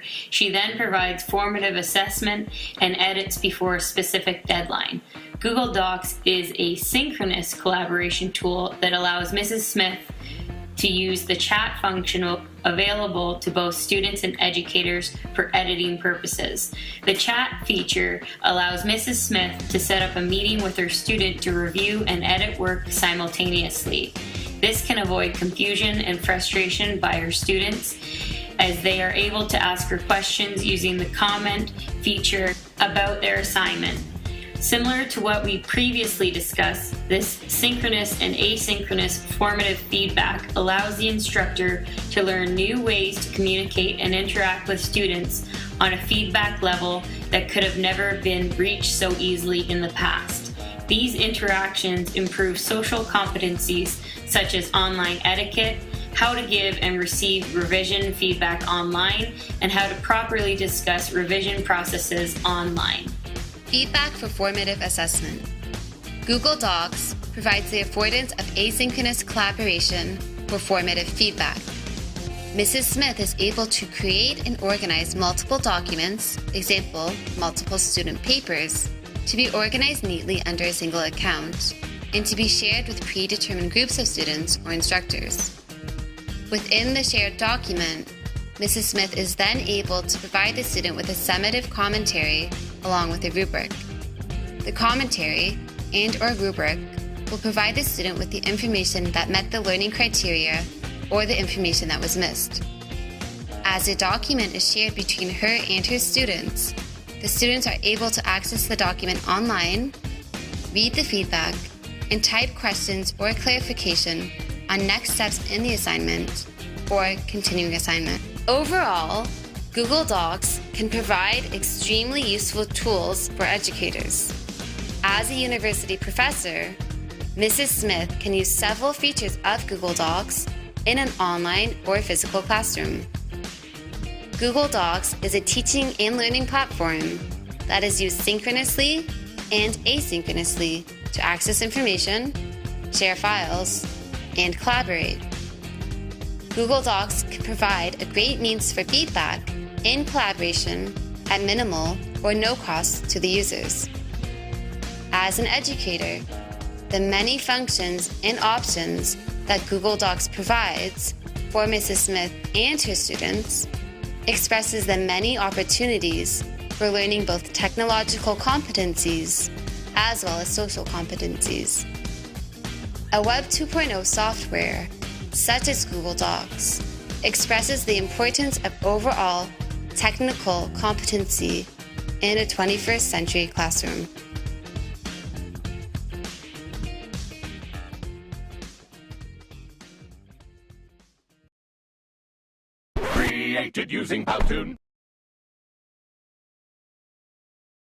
She then provides formative assessment and edits before a specific deadline. Google Docs is a synchronous collaboration tool that allows Mrs. Smith to use the chat function available to both students and educators for editing purposes. The chat feature allows Mrs. Smith to set up a meeting with her student to review and edit work simultaneously. This can avoid confusion and frustration by her students, as they are able to ask her questions using the comment feature about their assignment. Similar to what we previously discussed, this synchronous and asynchronous formative feedback allows the instructor to learn new ways to communicate and interact with students on a feedback level that could have never been reached so easily in the past. These interactions improve social competencies such as online etiquette, how to give and receive revision feedback online, and how to properly discuss revision processes online. Feedback for formative assessment. Google Docs provides the affordance of asynchronous collaboration for formative feedback. Mrs. Smith is able to create and organize multiple documents, example, multiple student papers, to be organized neatly under a single account and to be shared with predetermined groups of students or instructors. Within the shared document, Mrs. Smith is then able to provide the student with a summative commentary along with a rubric. The commentary and/or rubric will provide the student with the information that met the learning criteria or the information that was missed. As the document is shared between her and her students, the students are able to access the document online, read the feedback, and type questions or clarification on next steps in the assignment or continuing assignment. Overall, Google Docs can provide extremely useful tools for educators. As a university professor, Mrs. Smith can use several features of Google Docs in an online or physical classroom. Google Docs is a teaching and learning platform that is used synchronously and asynchronously to access information, share files, and collaborate. Google Docs can provide a great means for feedback and collaboration at minimal or no cost to the users. As an educator, the many functions and options that Google Docs provides for Mrs. Smith and her students expresses the many opportunities for learning both technological competencies as well as social competencies. A Web 2.0 software, such as Google Docs, expresses the importance of overall technical competency in a 21st century classroom. Created using Powtoon.